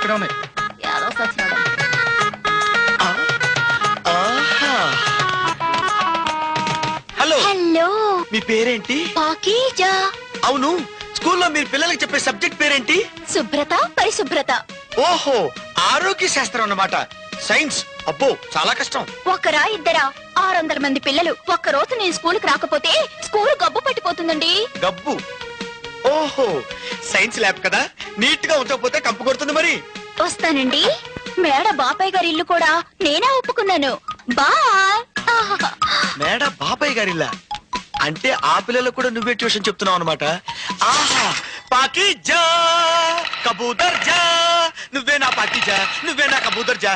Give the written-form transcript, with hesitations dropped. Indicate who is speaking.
Speaker 1: ఇక్కడే ఉన్నాయి.
Speaker 2: యాదో సచ్చినాడు.
Speaker 3: Hello
Speaker 2: hello,
Speaker 3: మీ పేరేంటి?
Speaker 2: పాకీజా.
Speaker 3: అవును, స్కూల్లో మీరు పిల్లలకి చెప్పే సబ్జెక్ట్ పేరేంటి?
Speaker 2: శుభ్రత, పరిశుభ్రత.
Speaker 3: ఓహో, ఆరోగ్య శాస్త్రం అన్నమాట. సైన్స్ అబ్బో చాలా కష్టం.
Speaker 2: ఒకరా ఇద్దరా 600 మంది పిల్లలు. ఒక్క రోజు నేను స్కూల్కి రాకపోతే స్కూల్ గబ్బు పట్టిపోతుందండి.
Speaker 3: గబ్బు? ఓహో, సైన్స్ ల్యాబ్ కదా, నీట్ గా ఉంచకపోతే కంపు కొడుతుంది మరి.
Speaker 2: వస్తానండి. మేడ బాబాయ్ గారి ఇల్లు కూడా నేనే ఒప్పుకున్నాను. బాయ్.
Speaker 3: మేడ బాబాయ్ గారిల్లా అంటే ఆ పిల్లలకు కూడా నువ్వే ట్యూషన్ చెప్తున్నావు అనమాట. ఆహా, పాకీజా కబూదర్ జా, నువ్వే నా పాకీజా, నువ్వే నా కబూదర్ జా.